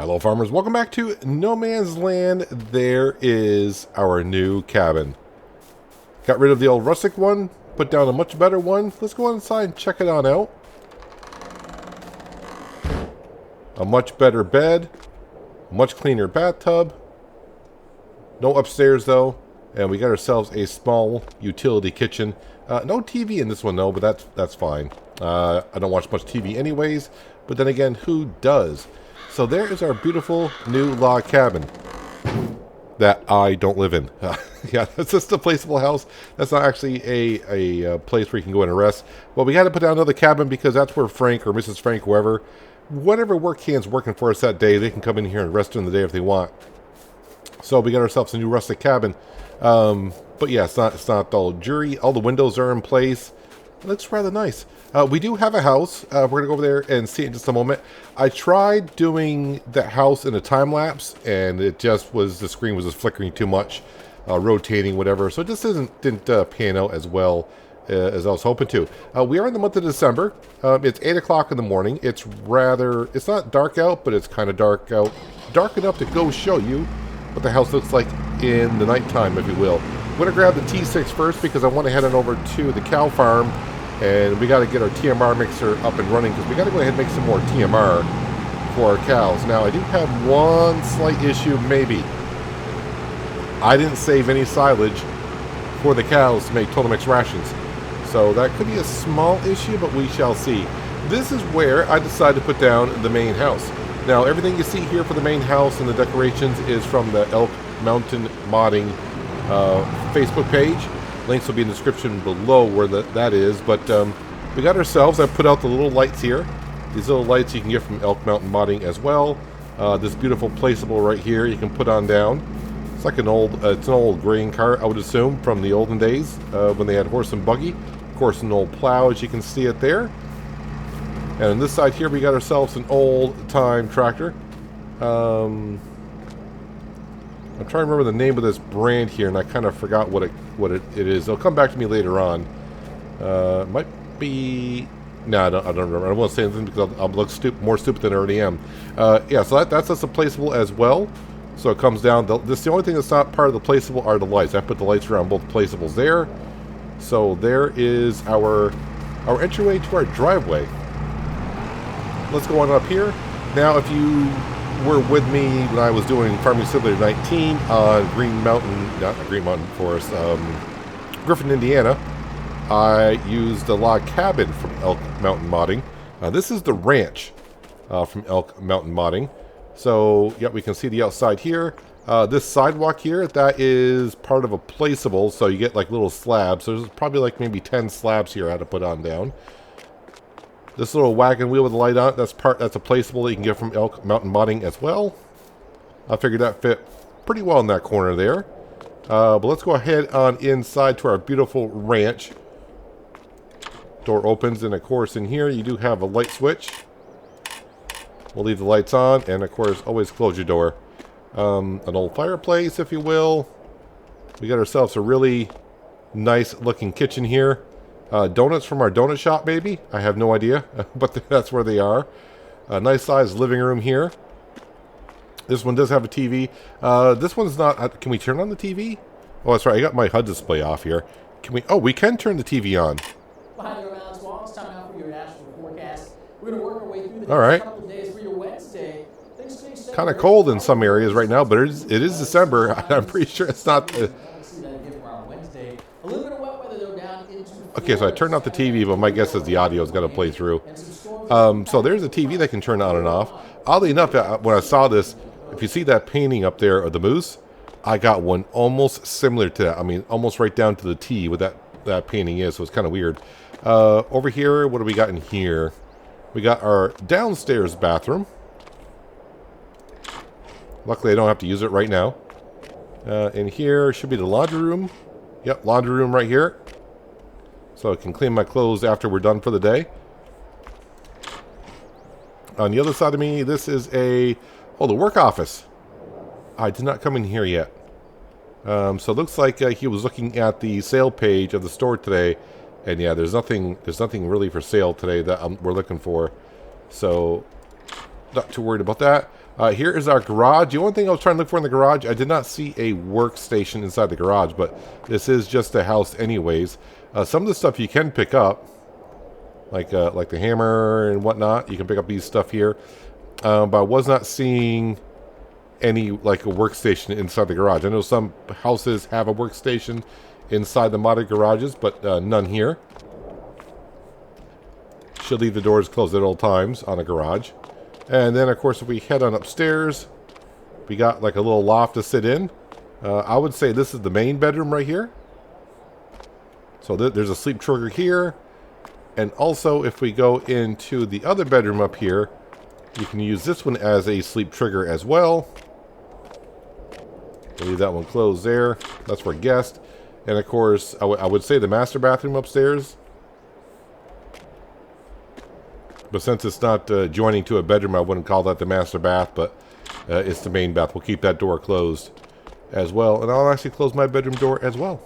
Hello farmers, welcome back to No Man's Land. There is our new cabin. Got rid of the old rustic one, put down a much better one. Let's go inside and check it on out. A much better bed, much cleaner bathtub. No upstairs though, and we got ourselves a small utility kitchen. No TV in this one though, but that's fine. I don't watch much TV anyways, but then again, who does? So there is our beautiful new log cabin that I don't live in. Yeah, that's just a placeable house. That's not actually a place where you can go in and rest. Well, we got to put down another cabin because that's where Frank or Mrs. Frank, whatever work hand's working for us that day, they can come in here and rest during the day if they want. So we got ourselves a new rustic cabin. But yeah, it's not all jury. All the windows are in place. It looks rather nice. We do have a house. We're going to go over there and see it in just a moment. I tried doing the house in a time lapse, and it just was, the screen was just flickering too much, rotating, whatever. So it just didn't pan out as well as I was hoping to. We are in the month of December. It's 8 o'clock in the morning. It's not dark out, but it's kind of dark out. Dark enough to go show you what the house looks like in the nighttime, if you will. I'm going to grab the T6 first because I want to head on over to the cow farm. And we got to get our TMR mixer up and running because we got to go ahead and make some more TMR for our cows. Now, I do have one slight issue, maybe. I didn't save any silage for the cows to make total mix rations. So that could be a small issue, but we shall see. This is where I decided to put down the main house. Now, everything you see here for the main house and the decorations is from the Elk Mountain Modding Facebook page. Links will be in the description below where that is. But we got ourselves, I put out the little lights here. These little lights you can get from Elk Mountain Modding as well. This beautiful placeable right here you can put on down. It's like it's an old grain cart, I would assume, from the olden days when they had horse and buggy. Of course, an old plow, as you can see it there. And on this side here, we got ourselves an old-time tractor. I'm trying to remember the name of this brand here, and I kind of forgot what it is. It'll come back to me later on. It might be... No, I don't remember. I don't want to say anything because I'll look more stupid than I already am. Yeah, so that's just a placeable as well. So it comes down... The only thing that's not part of the placeable are the lights. I put the lights around both placeables there. So there is our entryway to our driveway. Let's go on up here. Now, if you were with me when I was doing Farming Simulator 19 on Griffin, Indiana, I used the log cabin from Elk Mountain Modding. This is the ranch from Elk Mountain Modding. So, yeah, we can see the outside here. This sidewalk here, that is part of a placeable, so you get like little slabs. So there's probably like maybe 10 slabs here I had to put on down. This little wagon wheel with the light on it, that's a placeable that you can get from Elk Mountain Modding as well. I figured that fit pretty well in that corner there. But let's go ahead on inside to our beautiful ranch. Door opens, and of course in here you do have a light switch. We'll leave the lights on, and of course always close your door. An old fireplace, if you will. We got ourselves a really nice looking kitchen here. Donuts from our donut shop, maybe? I have no idea, but that's where they are. A nice sized living room here. This one does have a TV. This one's not... Can we turn on the TV? Oh, that's right. I got my HUD display off here. Can we... Oh, we can turn the TV on. Behind your mountains, well, it's time now for your national forecast. We're going to work our way through the next couple of days for your Wednesday. Kind of cold in some areas right now, but it is December. I'm pretty sure it's not... Okay, so I turned off the TV, but my guess is the audio is going to play through. So there's a TV that can turn on and off. Oddly enough, when I saw this, if you see that painting up there of the moose, I got one almost similar to that. I mean, almost right down to the T what that painting is, so it's kind of weird. Over here, what do we got in here? We got our downstairs bathroom. Luckily, I don't have to use it right now. In here should be the laundry room. Yep, laundry room right here. So I can clean my clothes after we're done for the day. On the other side of me, this is the work office. I did not come in here yet. So it looks like he was looking at the sale page of the store today. And yeah, there's nothing really for sale today that we're looking for. So not too worried about that. Here is our garage. The only thing I was trying to look for in the garage, I did not see a workstation inside the garage, but this is just a house anyways. Some of the stuff you can pick up, like the hammer and whatnot. You can pick up these stuff here. But I was not seeing any, like, a workstation inside the garage. I know some houses have a workstation inside the modded garages, but none here. Should leave the doors closed at all times on a garage. And then, of course, if we head on upstairs, we got like a little loft to sit in. I would say this is the main bedroom right here. So there's a sleep trigger here. And also, if we go into the other bedroom up here, you can use this one as a sleep trigger as well. Leave that one closed there. That's for guests. And of course, I would say the master bathroom upstairs. But since it's not joining to a bedroom, I wouldn't call that the master bath, but it's the main bath. We'll keep that door closed as well. And I'll actually close my bedroom door as well.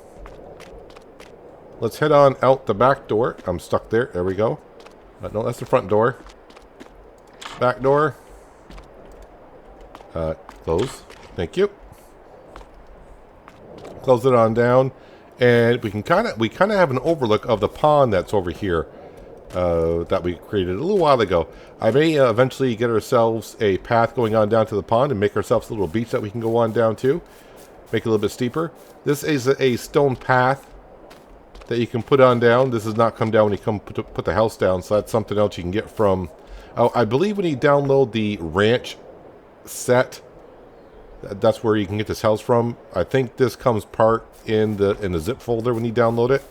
Let's head on out the back door. I'm stuck there. There we go. No, that's the front door. Back door. Close. Thank you. Close it on down. And we kind of have an overlook of the pond that's over here. That we created a little while ago. I may eventually get ourselves a path going on down to the pond and make ourselves a little beach that we can go on down to. Make it a little bit steeper. This is a stone path that you can put on down. This does not come down when you come put the house down, so that's something else you can get from... Oh, I believe when you download the ranch set, that's where you can get this house from. I think this comes part in the zip folder when you download it.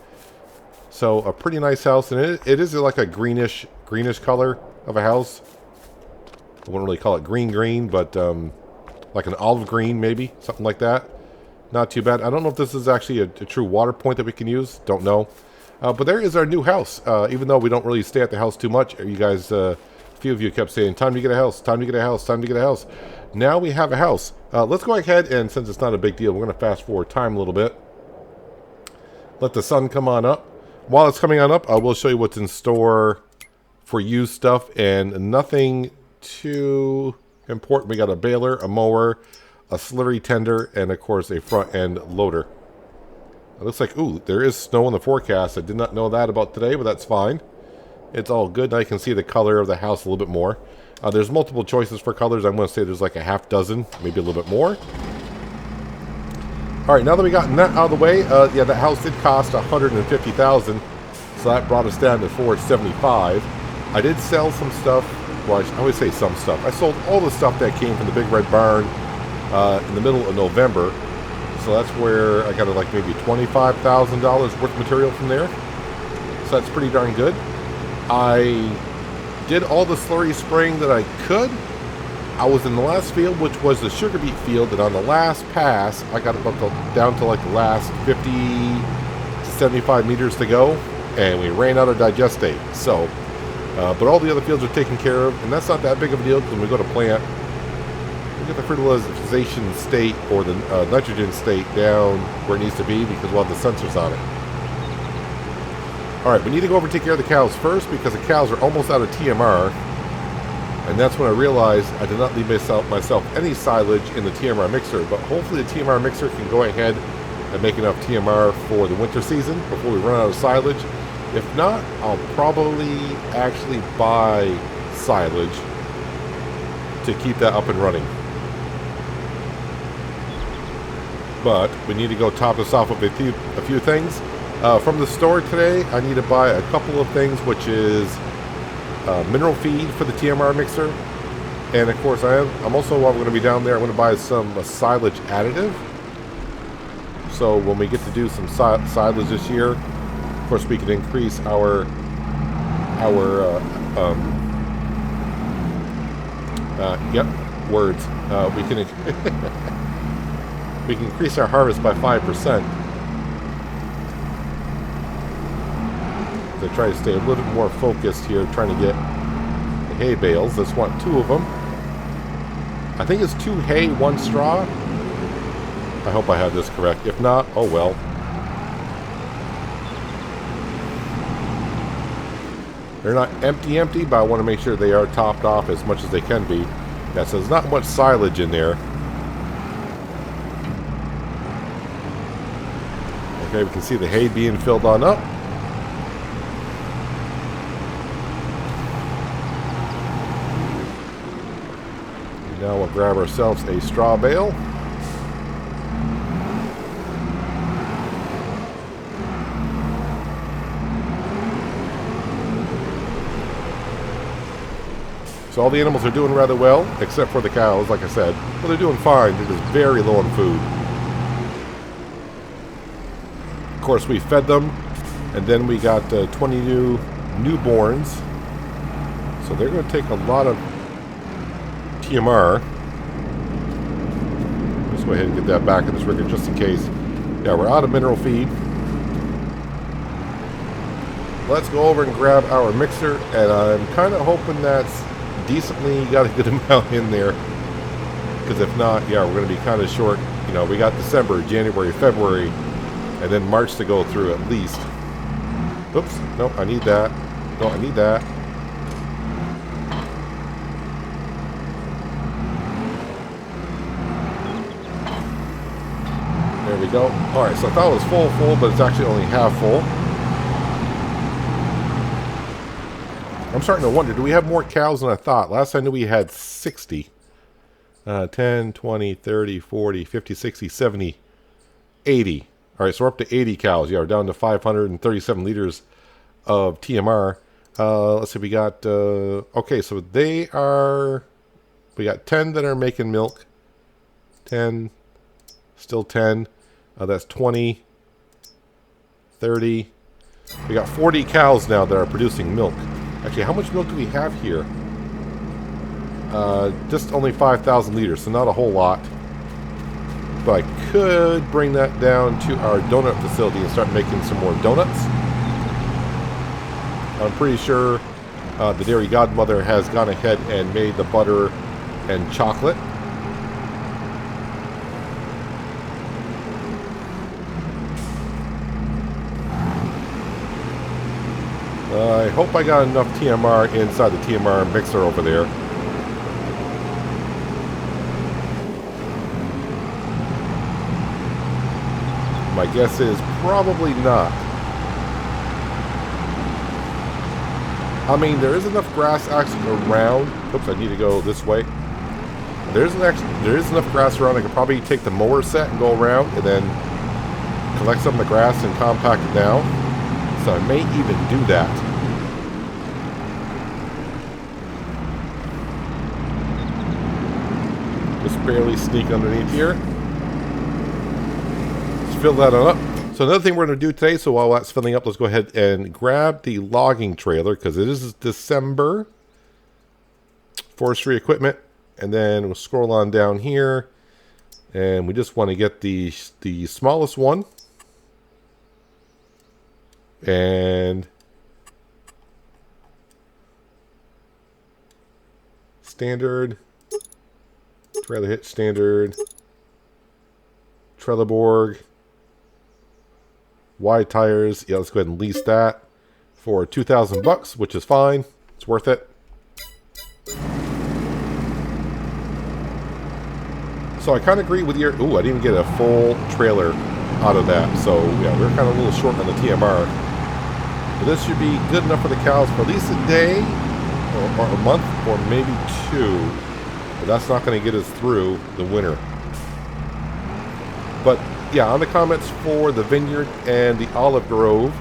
So a pretty nice house, and it is like a greenish color of a house. I wouldn't really call it green, but like an olive green maybe, something like that. Not too bad. I don't know if this is actually a true water point that we can use. Don't know. But there is our new house. Even though we don't really stay at the house too much, you guys, a few of you kept saying, time to get a house, time to get a house, time to get a house. Now we have a house. Let's go ahead, and since it's not a big deal, we're going to fast forward time a little bit. Let the sun come on up. While it's coming on up, I will show you what's in store for used stuff, and nothing too important. We got a baler, a mower, a slurry tender, and of course a front end loader. It looks like, ooh, there is snow in the forecast. I did not know that about today, but that's fine. It's all good. Now you can see the color of the house a little bit more. There's multiple choices for colors. I'm going to say there's like a half dozen, maybe a little bit more. All right, now that we got that out of the way, yeah, the house did cost $150,000, so that brought us down to $475,000. I did sell some stuff. Well, I always say some stuff. I sold all the stuff that came from the Big Red Barn in the middle of November, so that's where I got like maybe $25,000 worth of material from there. So that's pretty darn good. I did all the slurry spraying that I could. I was in the last field, which was the sugar beet field, and on the last pass, I got down to like the last 50 to 75 meters to go, and we ran out of digestate. So, but all the other fields are taken care of, and that's not that big of a deal, because when we go to plant, we get the fertilization state, or the nitrogen state, down where it needs to be, because we'll have the sensors on it. All right, we need to go over and take care of the cows first, because the cows are almost out of TMR. And that's when I realized I did not leave myself any silage in the TMR mixer, but hopefully the TMR mixer can go ahead and make enough TMR for the winter season before we run out of silage. If not, I'll probably actually buy silage to keep that up and running. But we need to go top this off with a few things. From the store today, I need to buy a couple of things, which is mineral feed for the TMR mixer, and of course I'm also, while we're going to be down there, I'm going to buy some silage additive, so when we get to do some silage this year, of course we can increase our we can we can increase our harvest by 5%. I try to stay a little bit more focused here, trying to get the hay bales. Let's want 2 of them. I think it's 2 hay, 1 straw. I hope I have this correct. If not, oh well. They're not empty, but I want to make sure they are topped off as much as they can be. Yeah, so there's not much silage in there. Okay, we can see the hay being filled on up. Now we'll grab ourselves a straw bale. So all the animals are doing rather well, except for the cows, like I said. But they're doing fine. They're just very low on food. Of course, we fed them, and then we got 20 new newborns. So they're going to take a lot of TMR. Let's go ahead and get that back in this rigger just in case. Yeah, we're out of mineral feed. Let's go over and grab our mixer, and I'm kind of hoping that's decently got a good amount in there, because if not, yeah, we're going to be kind of short. You know, we got December, January, February, and then March to go through at least. Oops, no, I need that. No, I need that. There we go. Alright, so I thought it was full, but it's actually only half full. I'm starting to wonder, do we have more cows than I thought? Last I knew we had 60. 10, 20, 30, 40, 50, 60, 70, 80. Alright, so we're up to 80 cows. Yeah, we're down to 537 liters of TMR. Let's see, we got... okay, so they are... We got 10 that are making milk. 10. Still 10. That's 20. 30. We got 40 cows now that are producing milk. Actually, how much milk do we have here? Just only 5,000 liters, so not a whole lot. But I could bring that down to our donut facility and start making some more donuts. I'm pretty sure the dairy godmother has gone ahead and made the butter and chocolate. I hope I got enough TMR inside the TMR mixer over there. My guess is probably not. I mean, there is enough grass actually around. Oops, I need to go this way. There is enough grass around. I could probably take the mower set and go around and then collect some of the grass and compact it down. So I may even do that. Just barely sneak underneath here. Let's fill that on up. So another thing we're going to do today, so while that's filling up, let's go ahead and grab the logging trailer, because it is December. Forestry equipment. And then we'll scroll on down here. And we just want to get the smallest one. And standard, trailer hitch standard, Trelleborg, wide tires. Yeah, let's go ahead and lease that for $2,000, which is fine. It's worth it. So I kind of agree with your... Ooh, I didn't even get a full trailer out of that. So yeah, we're kind of a little short on the TMR. But this should be good enough for the cows for at least a day, or a month, or maybe 2. But that's not going to get us through the winter. But yeah, on the comments for the vineyard and the olive grove,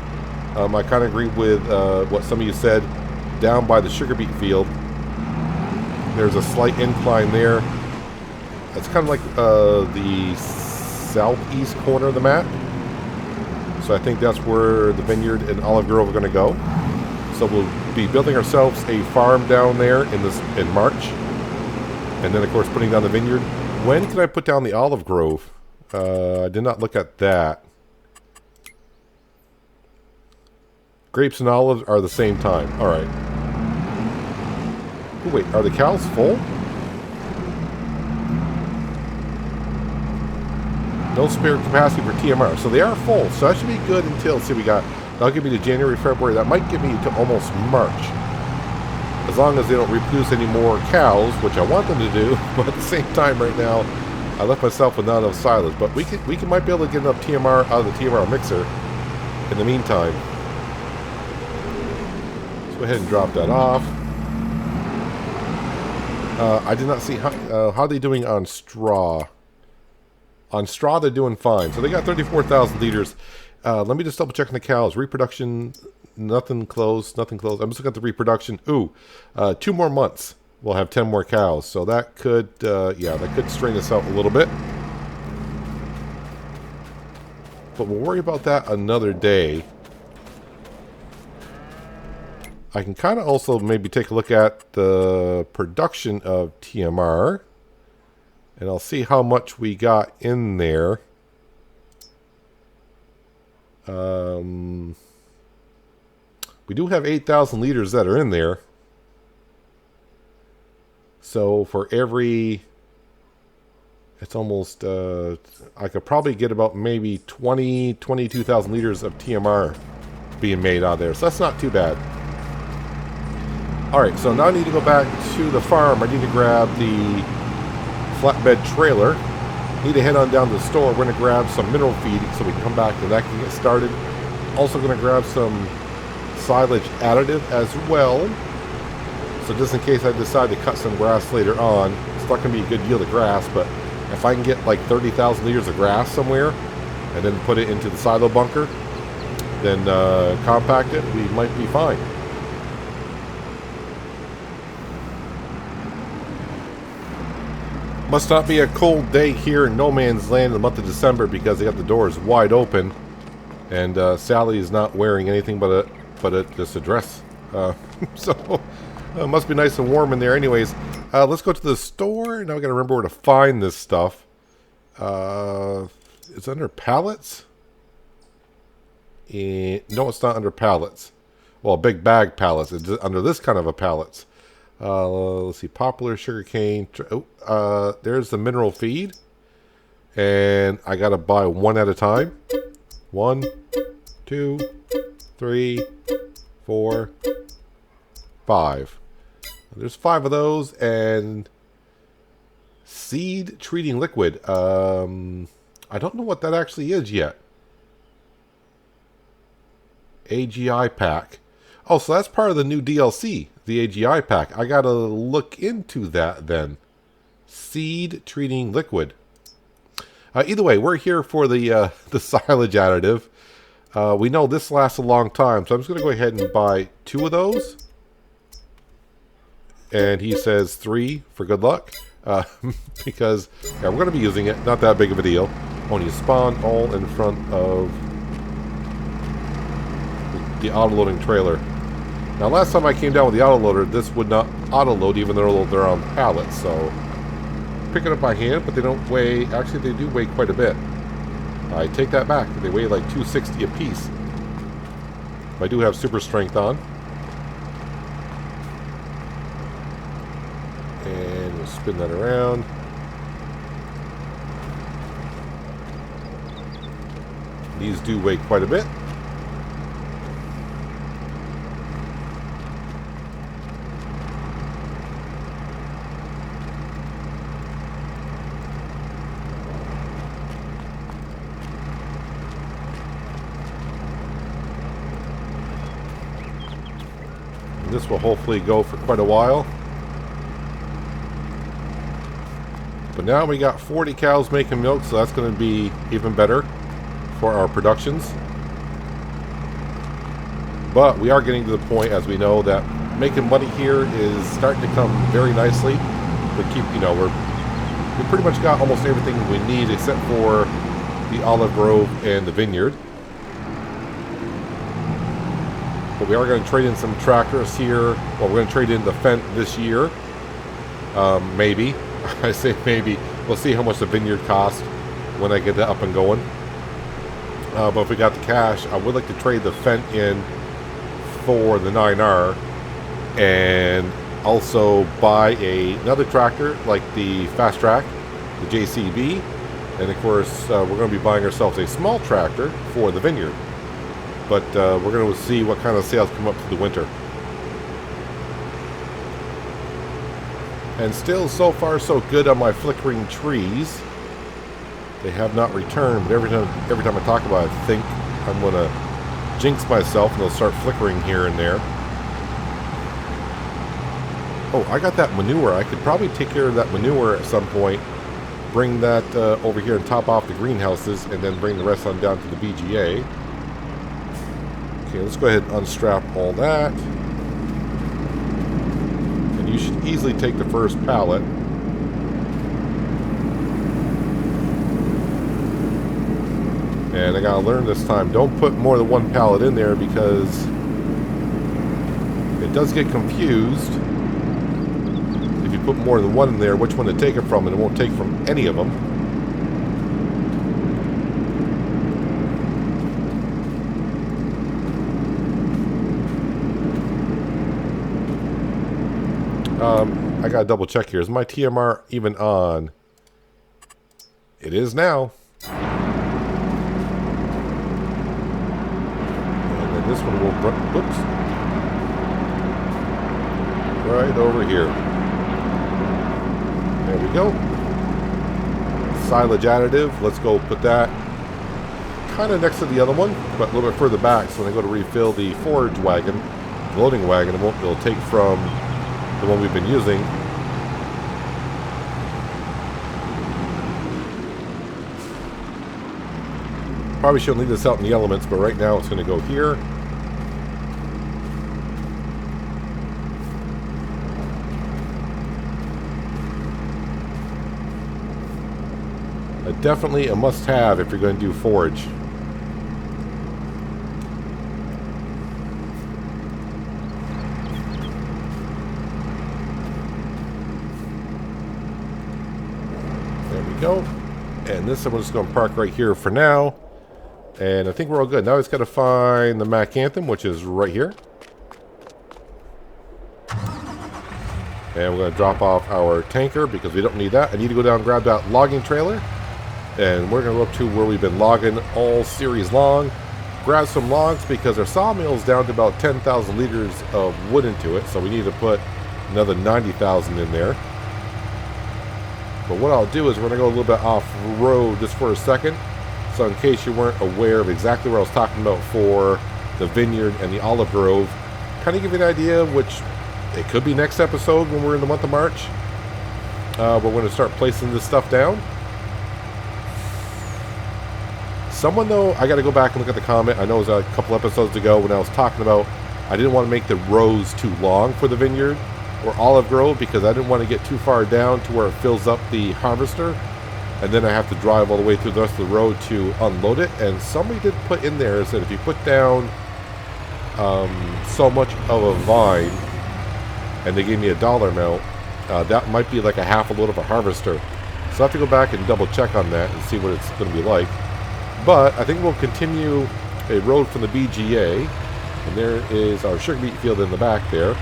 I kind of agree with what some of you said. Down by the sugar beet field, there's a slight incline there. It's kind of like the southeast corner of the map. So I think that's where the vineyard and olive grove are going to go. So we'll be building ourselves a farm down there in March. And then, of course, putting down the vineyard. When can I put down the olive grove? I did not look at that. Grapes and olives are the same time. All right. Oh, wait, are the cows full? No spare capacity for TMR. So they are full. So that should be good until, see, that'll give me to January, February. That might get me to almost March. as long as they don't reproduce any more cows, which I want them to do. But at the same time, right now, I left myself with not enough silage. But we might be able to get enough TMR out of the TMR mixer in the meantime. Let's go ahead and drop that off. I did not see how are they doing on straw. On straw, they're doing fine. So they got 34,000 liters. Let me just double check on the cows. Reproduction, nothing close, nothing close. I'm just looking at the reproduction. Ooh, 2 more months. We'll have 10 more cows. So that could, yeah, that could strain us out a little bit. But we'll worry about that another day. I can kind of also maybe take a look at the production of TMR. And I'll see how much we got in there. We do have 8,000 liters that are in there. So for every... It's almost... I could probably get about maybe 22,000 liters of TMR being made out there. So that's not too bad. Alright, so now I need to go back to the farm. I need to grab the flatbed trailer. Need to head on down to the store. We're going to grab some mineral feed so we can come back and that can get started. Also going to grab some silage additive as well. So just in case I decide to cut some grass later on, it's not going to be a good yield of grass, but if I can get like 30,000 liters of grass somewhere and then put it into the silo bunker, then compact it, we might be fine. Must not be a cold day here in no man's land in the month of December because they got the doors wide open, and Sally is not wearing anything but just a dress. So it must be nice and warm in there. Anyways, let's go to the store. Now we got to remember where to find this stuff. It's under pallets. No, it's not under pallets. Well, big bag pallets. It's under this kind of a pallets. Let's see, poplar, sugarcane. There's the mineral feed. And I gotta buy one at a time. 1, 2, 3, 4, 5. There's 5 of those. And seed treating liquid. I don't know what that actually is yet. AGI pack. Oh, so that's part of the new DLC, the AGI pack. I gotta look into that then. Seed treating liquid. Either way, we're here for the silage additive. We know this lasts a long time, so I'm just gonna go ahead and buy 2 of those. And he says 3 for good luck, because yeah, we're gonna be using it. Not that big of a deal. When you spawn all in front of the auto-loading trailer. Now, last time I came down with the autoloader, this would not auto-load even though they're on pallets. So, pick it up by hand, but they don't weigh... Actually, they do weigh quite a bit. I take that back. They weigh like 260 a piece. I do have super strength on. And we'll spin that around. These do weigh quite a bit. This will hopefully go for quite a while. But now we got 40 cows making milk, so that's going to be even better for our productions. But we are getting to the point, as we know, that making money here is starting to come very nicely. We pretty much got almost everything we need except for the olive grove and the vineyard. But we are going to trade in some tractors here. Well, we're going to trade in the Fendt this year. Maybe. I say maybe. We'll see how much the vineyard costs when I get that up and going. But if we got the cash, I would like to trade the Fendt in for the 9R. And also buy another tractor like the Fast Track, the JCB. And of course, we're going to be buying ourselves a small tractor for the vineyard. But we're going to see what kind of sales come up through the winter. And still, so far, so good on my flickering trees. They have not returned, but every time I talk about it, I think I'm going to jinx myself and they'll start flickering here and there. Oh, I got that manure. I could probably take care of that manure at some point. Bring that over here and top off the greenhouses, and then bring the rest on down to the BGA. Okay, let's go ahead and unstrap all that. And you should easily take the first pallet. And I gotta learn this time, don't put more than one pallet in there because it does get confused. If you put more than one in there, which one to take it from, and it won't take from any of them. I gotta double check here. Is my TMR even on? It is now. And then this one will, whoops, right over here. There we go. Silage additive. Let's go put that kind of next to the other one, but a little bit further back. So when I go to refill the forage wagon, the loading wagon, it'll take from the one we've been using. Probably shouldn't leave this out in the elements, but right now it's going to go here. Definitely a must-have if you're going to do forage. There we go. And this I'm just going to park right here for now. And I think we're all good. Now I just got to find the Macanthem, which is right here. And we're going to drop off our tanker because we don't need that. I need to go down and grab that logging trailer. And we're going to go up to where we've been logging all series long. Grab some logs because our sawmill's down to about 10,000 liters of wood into it. So we need to put another 90,000 in there. But what I'll do is we're going to go a little bit off-road just for a second. So in case you weren't aware of exactly what I was talking about for the vineyard and the olive grove, kind of give you an idea, which it could be next episode when we're in the month of March. We're going to start placing this stuff down. Someone, though, I got to go back and look at the comment. I know it was a couple episodes ago when I was talking about I didn't want to make the rows too long for the vineyard or olive grove because I didn't want to get too far down to where it fills up the harvester. And then I have to drive all the way through the rest of the road to unload it. And somebody did put in there is that if you put down so much of a vine, and they gave me a dollar amount, that might be like a half a load of a harvester. So I have to go back and double check on that and see what it's going to be like. But I think we'll continue a road from the BGA. And there is our sugar beet field in the back there.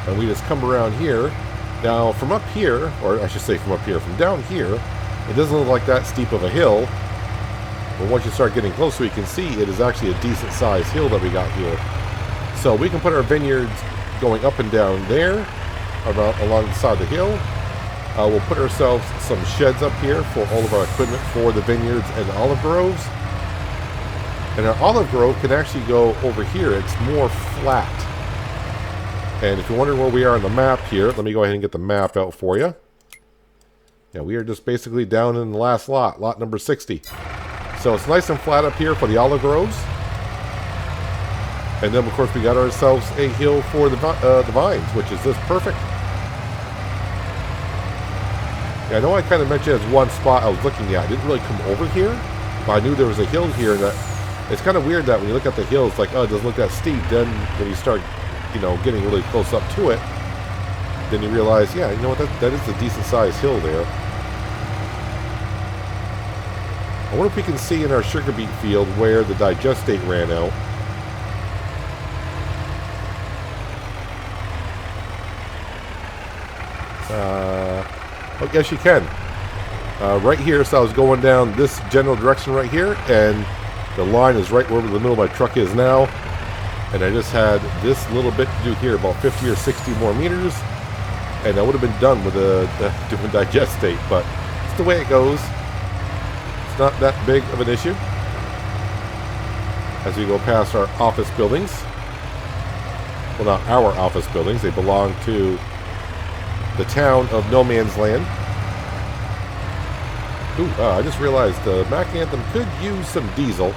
And we just come around here. Now, from up here, or I should say from up here, from down here, it doesn't look like that steep of a hill. But once you start getting closer, you can see it is actually a decent sized hill that we got here. So we can put our vineyards going up and down there, along the side of the hill. We'll put ourselves some sheds up here for all of our equipment for the vineyards and olive groves. And our olive grove can actually go over here. It's more flat. And if you're wondering where we are on the map here, let me go ahead and get the map out for you. Yeah, we are just basically down in the last lot, lot number 60. So it's nice and flat up here for the olive groves. And then, of course, we got ourselves a hill for the vines, which is just perfect. Yeah, I know I kind of mentioned as one spot I was looking at. I didn't really come over here, but I knew there was a hill here. And it's kind of weird that when you look at the hill, it's like, oh, it doesn't look that steep. Then when you start, getting really close up to it, then you realize, yeah, you know what, that is a decent sized hill there. I wonder if we can see in our sugar beet field where the digestate ran out. Oh, yes, you can. Right here, so I was going down this general direction right here, and the line is right where the middle of my truck is now. And I just had this little bit to do here, about 50 or 60 more meters, and I would have been done with the doing digestate, but it's the way it goes. It's not that big of an issue. As we go past our office buildings. Well, not our office buildings. They belong to the town of No Man's Land. Ooh, I just realized the Mac Anthem could use some diesel.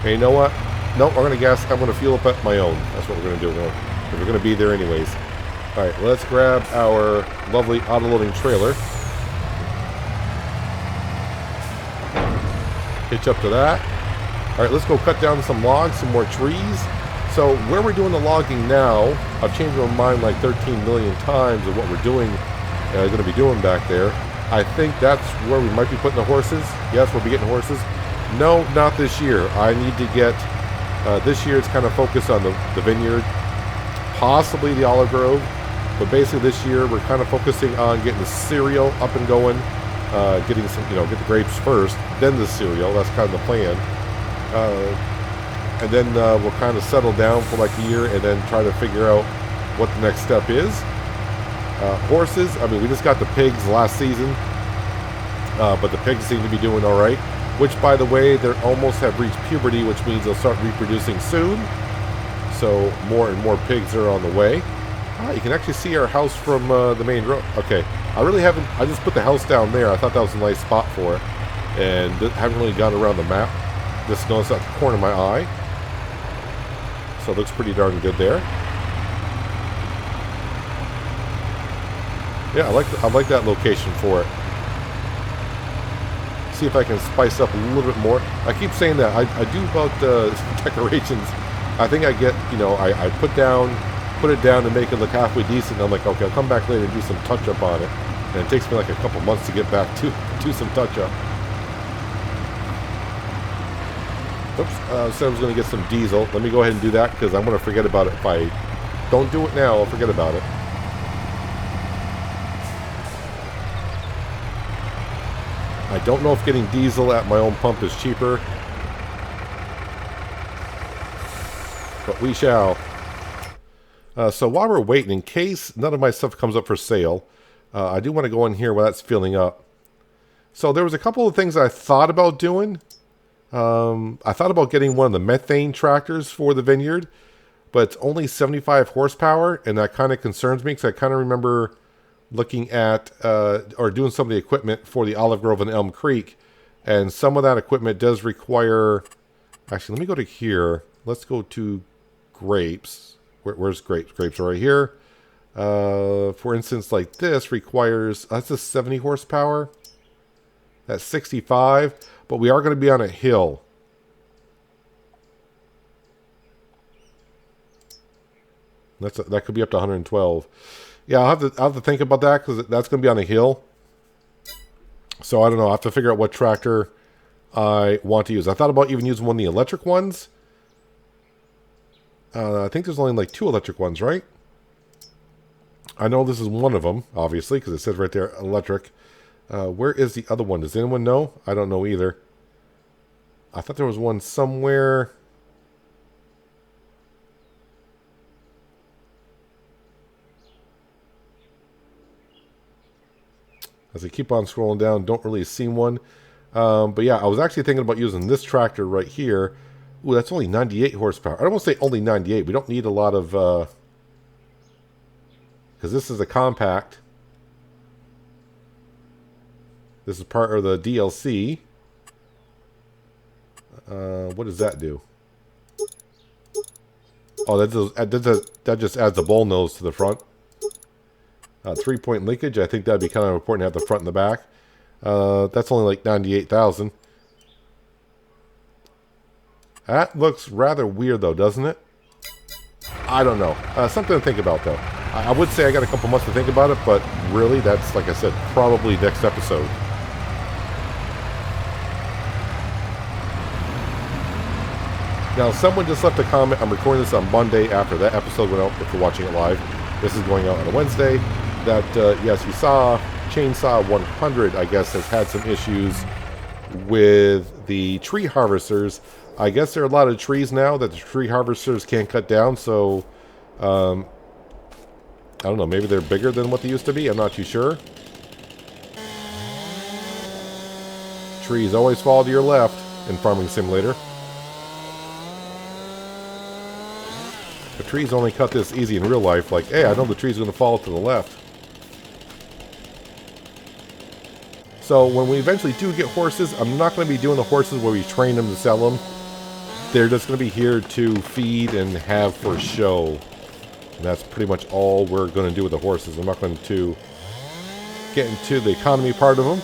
And you know what? No, we're going to guess. I'm going to fuel up at my own. That's what we're going to do. We're going to be there anyways. All right, let's grab our lovely auto-loading trailer. Hitch up to that. All right, let's go cut down some logs, some more trees. So where we're doing the logging now, I've changed my mind like 13 million times of what we're doing, going to be doing back there. I think that's where we might be putting the horses. Yes, we'll be getting horses. No, not this year. I need to get, this year it's kind of focused on the vineyard, possibly the olive grove. But basically this year we're kind of focusing on getting the cereal up and going, getting some, get the grapes first, then the cereal. That's kind of the plan. And then we'll kind of settle down for like a year and then try to figure out what the next step is. Horses, I mean, we just got the pigs last season, but the pigs seem to be doing all right, which, by the way, they almost have reached puberty, which means they'll start reproducing soon. So more and more pigs are on the way. You can actually see our house from the main road. Okay, I just put the house down there. I thought that was a nice spot for it, and haven't really gone around the map. Just noticed at the corner of my eye. So it looks pretty darn good there. Yeah, I like that location for it. See if I can spice up a little bit more. I keep saying that. I do about decorations. I think I get, I put it down to make it look halfway decent. And I'm like, okay, I'll come back later and do some touch up on it. And it takes me like a couple months to get back to do some touch up. Oops, said I was going to get some diesel. Let me go ahead and do that because I'm going to forget about it. If I don't do it now, I'll forget about it. I don't know if getting diesel at my own pump is cheaper, but we shall. So while we're waiting, in case none of my stuff comes up for sale, I do want to go in here while that's filling up. So there was a couple of things I thought about doing. I thought about getting one of the methane tractors for the vineyard, but it's only 75 horsepower, and that kind of concerns me because I kind of remember looking at or doing some of the equipment for the Olive Grove and Elm Creek, and some of that equipment does require... Actually, let me go to here. Let's go to grapes. Where's grapes? Grapes are right here. For instance, like this requires... That's a 70 horsepower. That's 65, but we are going to be on a hill. That could be up to 112. Yeah, I'll have to think about that because that's going to be on a hill. So I don't know. I have to figure out what tractor I want to use. I thought about even using one of the electric ones. I think there's only like 2 electric ones, right? I know this is one of them, obviously, because it says right there, electric. Where is the other one? Does anyone know? I don't know either. I thought there was one somewhere. As I keep on scrolling down, don't really see one. But yeah, I was actually thinking about using this tractor right here. Ooh, that's only 98 horsepower. I don't want to say only 98. We don't need a lot of... because this is a compact. This is part of the DLC. What does that do? Oh, that just adds the bull nose to the front. 3-point linkage. I think that'd be kind of important to have the front and the back. That's only like 98,000. That looks rather weird though, doesn't it? I don't know. Something to think about though. I would say I got a couple months to think about it, but really, that's, like I said, probably next episode. Now, someone just left a comment. I'm recording this on Monday after that episode went out, if you're watching it live. This is going out on a Wednesday. That, yes, you saw Chainsaw 100, I guess, has had some issues with the tree harvesters I guess there are a lot of trees now that the tree harvesters can't cut down, so I don't know, maybe they're bigger than what they used to be. I'm not too sure. Trees always fall to your left in Farming Simulator. The trees only cut this easy in real life. Like, hey, I know the tree's going to fall to the left. So when we eventually do get horses, I'm not going to be doing the horses where we train them to sell them. They're just going to be here to feed and have for show. And that's pretty much all we're going to do with the horses. I'm not going to get into the economy part of them.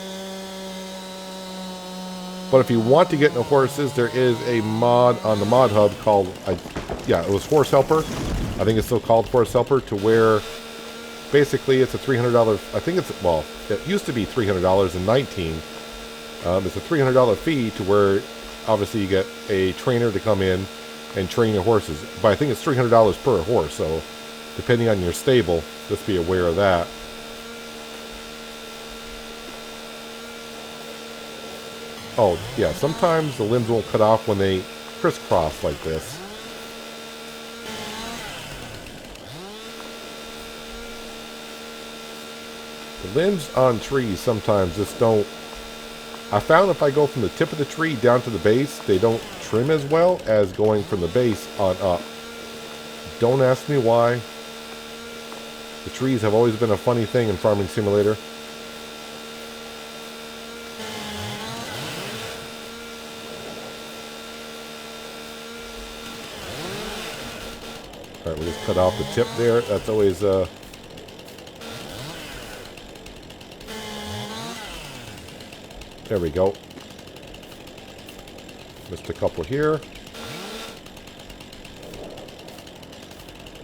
But if you want to get into horses, there is a mod on the mod hub called, it was Horse Helper. I think it's still called Horse Helper, to where basically it's a $300, I think it's, well, it used to be $300 in 19. It's a $300 fee to where obviously you get a trainer to come in and train your horses. But I think it's $300 per horse, so depending on your stable, just be aware of that. Oh, yeah, sometimes the limbs won't cut off when they crisscross like this. The limbs on trees sometimes just don't... I found if I go from the tip of the tree down to the base, they don't trim as well as going from the base on up. Don't ask me why. The trees have always been a funny thing in Farming Simulator. Alright, we just cut off the tip there. That's always, there we go. Just a couple here.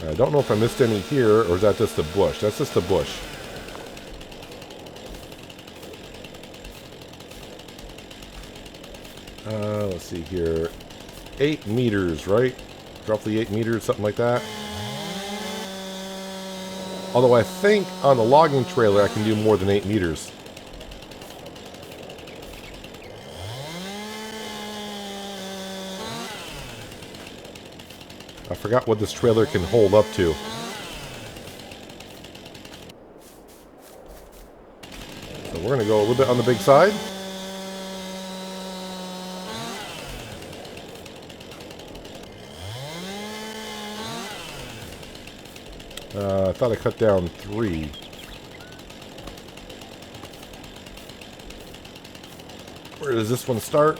I don't know if I missed any here, or is that just a bush? That's just a bush. Let's see here. 8 meters, right? Roughly 8 meters, something like that. Although I think on the logging trailer I can do more than 8 meters. I forgot what this trailer can hold up to. So we're going to go a little bit on the big side. I thought I cut down 3. Where does this one start?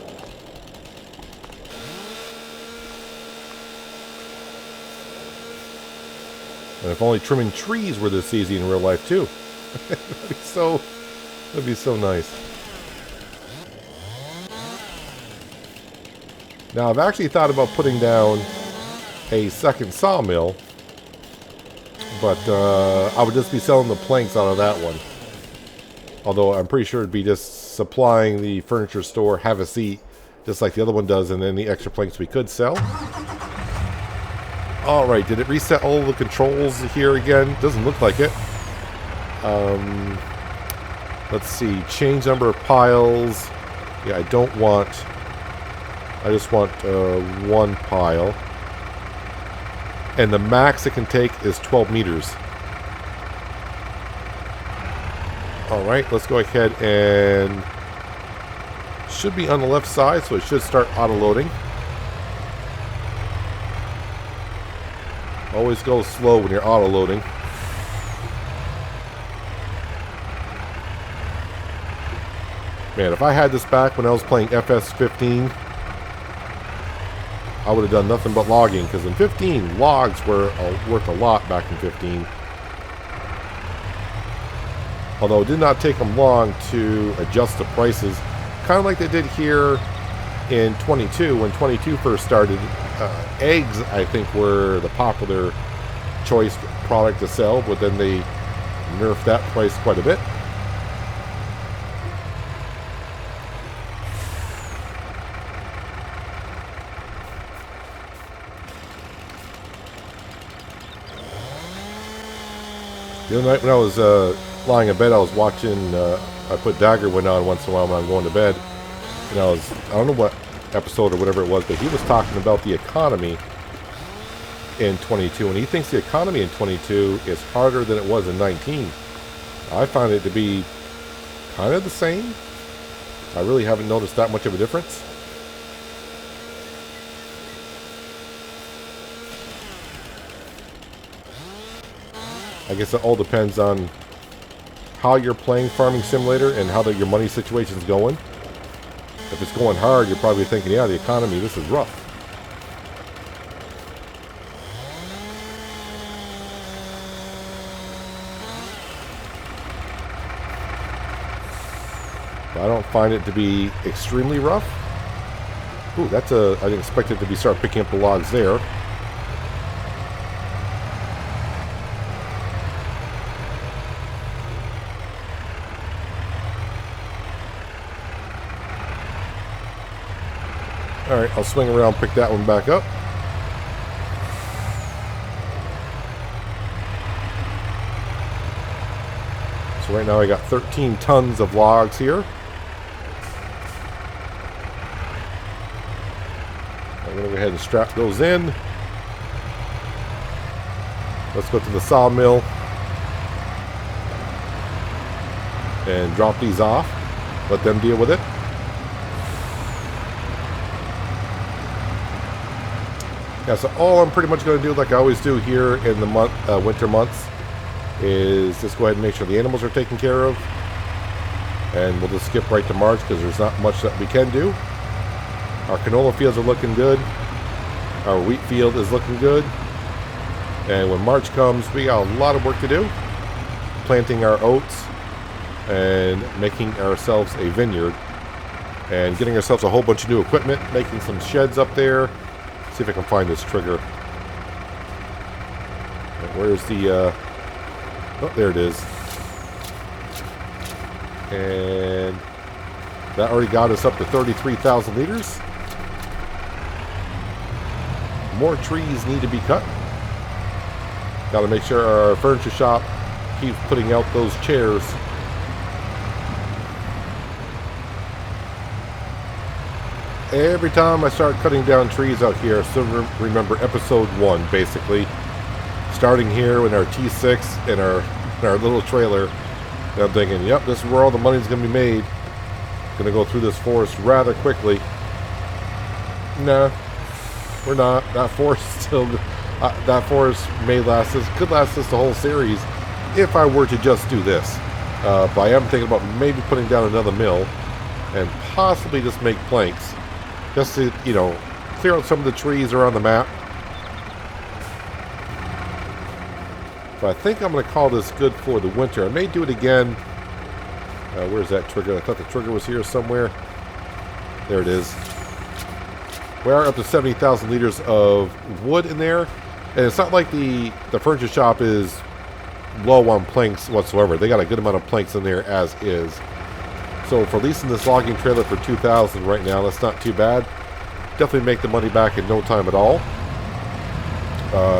And if only trimming trees were this easy in real life too. That'd be so nice. Now I've actually thought about putting down a second sawmill, but I would just be selling the planks out of that one. Although I'm pretty sure it'd be just supplying the furniture store, have a seat, just like the other one does, and then the extra planks we could sell. Alright, did it reset all the controls here again? Doesn't look like it. Let's see, change number of piles. Yeah, I don't want... I just want 1 pile. And the max it can take is 12 meters. Alright, let's go ahead and... Should be on the left side, so it should start auto-loading. Always go slow when you're auto-loading. Man, if I had this back when I was playing FS15, I would have done nothing but logging, because in 15, logs were worth a lot back in 15. Although it did not take them long to adjust the prices, kind of like they did here in 22, when 22 first started. Eggs, I think, were the popular choice product to sell, but then they nerfed that price quite a bit. The other night when I was lying in bed, I was watching, I put Daggerwind on once in a while when I'm going to bed, and I don't know what episode or whatever it was, but he was talking about the economy in 22, and he thinks the economy in 22 is harder than it was in 19. I find it to be kind of the same. I really haven't noticed that much of a difference. I guess it all depends on how you're playing Farming Simulator and how your money situation's going. If it's going hard, you're probably thinking, yeah, the economy, this is rough. But I don't find it to be extremely rough. Ooh, I didn't expect it to start picking up the logs there. Alright, I'll swing around, pick that one back up. So right now I got 13 tons of logs here. I'm going to go ahead and strap those in. Let's go to the sawmill and drop these off. Let them deal with it. Yeah, so all I'm pretty much going to do, like I always do here in the winter months, is just go ahead and make sure the animals are taken care of. And we'll just skip right to March because there's not much that we can do. Our canola fields are looking good. Our wheat field is looking good. And when March comes, we got a lot of work to do. Planting our oats and making ourselves a vineyard. And getting ourselves a whole bunch of new equipment, making some sheds up there. See if I can find this trigger. Where's the... oh, there it is. And that already got us up to 33,000 liters. More trees need to be cut. Got to make sure our furniture shop keeps putting out those chairs. Every time I start cutting down trees out here, I still remember episode 1, basically. Starting here in our T6 in our little trailer. And I'm thinking, yep, this is where all the money's going to be made. Going to go through this forest rather quickly. Nah, we're not. That forest still... that forest could last us the whole series if I were to just do this. But I am thinking about maybe putting down another mill and possibly just make planks. Just to, you know, clear out some of the trees around the map. But I think I'm going to call this good for the winter. I may do it again. Where's that trigger? I thought the trigger was here somewhere. There it is. We are up to 70,000 liters of wood in there. And it's not like the furniture shop is low on planks whatsoever. They got a good amount of planks in there as is. So for leasing this logging trailer for $2,000 right now, that's not too bad. Definitely make the money back in no time at all.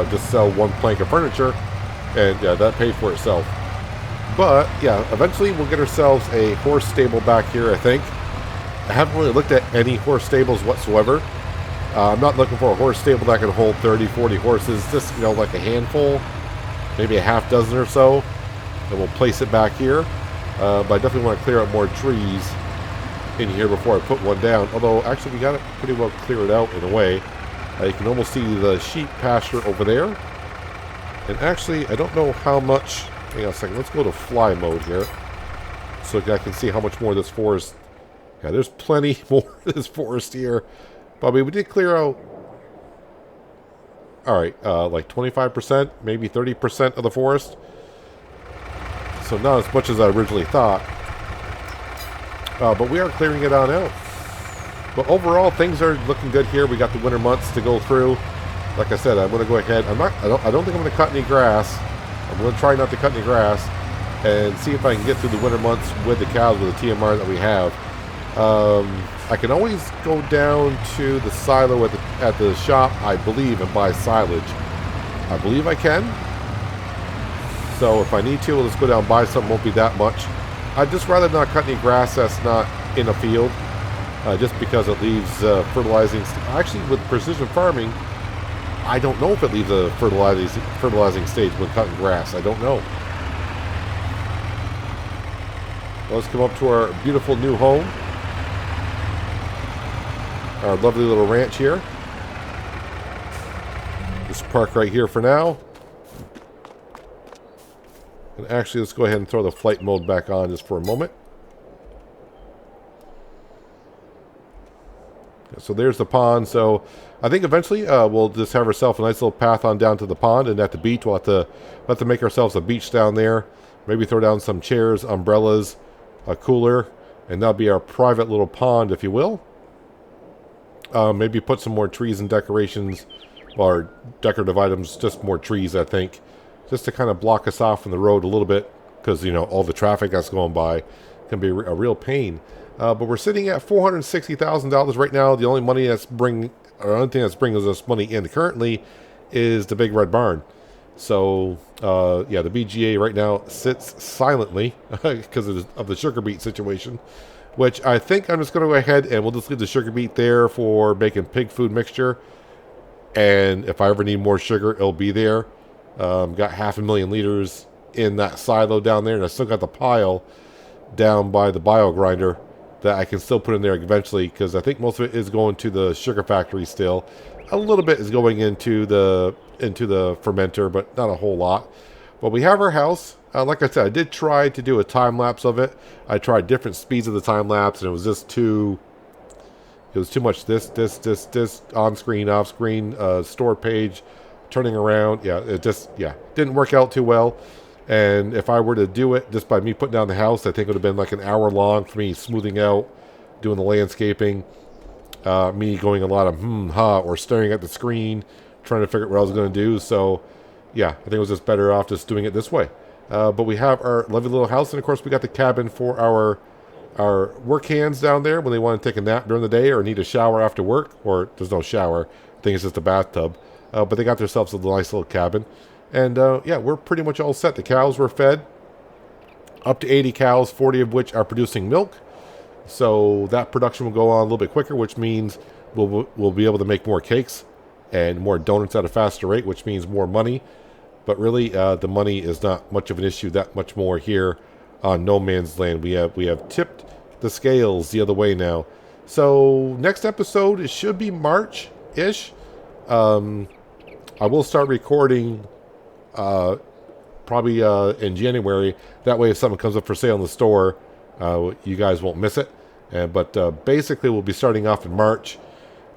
Just sell one plank of furniture, and yeah, that paid for itself. But yeah, eventually we'll get ourselves a horse stable back here, I think. I haven't really looked at any horse stables whatsoever. I'm not looking for a horse stable that can hold 30, 40 horses. Just, you know, like a handful, maybe a half dozen or so. And we'll place it back here. But I definitely want to clear out more trees in here before I put one down. Although, actually, we got it pretty well cleared out in a way. You can almost see the sheep pasture over there. And actually, I don't know how much... Hang on a second. Let's go to fly mode here. So I can see how much more of this forest... Yeah, there's plenty more of this forest here. But we did clear out... Alright, like 25%, maybe 30% of the forest. So not as much as I originally thought. But we are clearing it on out. But overall, things are looking good here. We got the winter months to go through. Like I said, I'm going to go ahead. I don't think I'm going to cut any grass. I'm going to try not to cut any grass and see if I can get through the winter months with the cows with the TMR that we have. I can always go down to the silo at the shop, I believe, and buy silage. I believe I can. So if I need to, we'll just go down and buy something. Won't be that much. I'd just rather not cut any grass that's not in a field. just because it leaves fertilizing. Actually, with precision farming, I don't know if it leaves a fertilizing stage when cutting grass. I don't know. Let's come up to our beautiful new home. Our lovely little ranch here. Just park right here for now. And actually, let's go ahead and throw the flight mode back on just for a moment. So there's the pond. So I think eventually we'll just have ourselves a nice little path on down to the pond, and at the beach we'll have to make ourselves a beach down there. Maybe throw down some chairs, umbrellas, a cooler, and that'll be our private little pond, if you will. Maybe put some more trees and decorations, or decorative items, just more trees, I think, just to kind of block us off from the road a little bit, because, you know, all the traffic that's going by can be a real pain. But we're sitting at $460,000 right now. The only money only thing that's bringing us money in currently is the Big Red Barn. So, yeah, the BGA right now sits silently because of the sugar beet situation, which I think I'm just going to go ahead and we'll just leave the sugar beet there for making pig food mixture. And if I ever need more sugar, it'll be there. Got 500,000 liters in that silo down there, and I still got the pile down by the bio grinder that I can still put in there eventually, because I think most of it is going to the sugar factory still. A little bit is going into the fermenter, but not a whole lot. But we have our house. Like I said, I did try to do a time lapse of it. I tried different speeds of the time lapse, and it was just too. It was too much. This on screen, off screen, store page, turning around. Yeah, it just didn't work out too well. And if I were to do it just by me putting down the house, I think it would have been like an hour long for me smoothing out, doing the landscaping, me going a lot of or staring at the screen, trying to figure out what I was going to do. So, yeah, I think it was just better off just doing it this way. But we have our lovely little house, and of course we got the cabin for our work hands down there when they want to take a nap during the day or need a shower after work, or there's no shower. I think it's just a bathtub. But they got themselves a nice little cabin. And, yeah, we're pretty much all set. The cows were fed. Up to 80 cows, 40 of which are producing milk. So that production will go on a little bit quicker, which means we'll be able to make more cakes and more donuts at a faster rate, which means more money. But really, the money is not much of an issue that much more here on No Man's Land. We have tipped the scales the other way now. So next episode, it should be March-ish. I will start recording probably in January. That way, if something comes up for sale in the store, you guys won't miss it. But basically, we'll be starting off in March.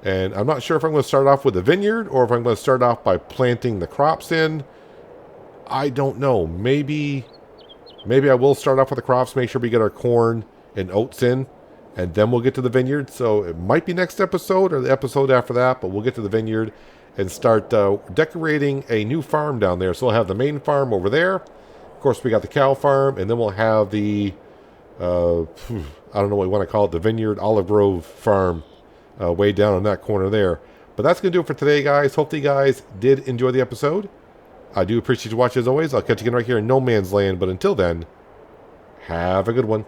And I'm not sure if I'm going to start off with a vineyard or if I'm going to start off by planting the crops in. I don't know. Maybe I will start off with the crops, make sure we get our corn and oats in, and then we'll get to the vineyard. So it might be next episode or the episode after that, but we'll get to the vineyard and start decorating a new farm down there. So we'll have the main farm over there. Of course, we got the cow farm, and then we'll have the, I don't know what you want to call it, the vineyard olive grove farm way down in that corner there. But that's going to do it for today, guys. Hopefully you guys did enjoy the episode. I do appreciate you watching as always. I'll catch you again right here in No Man's Land. But until then, have a good one.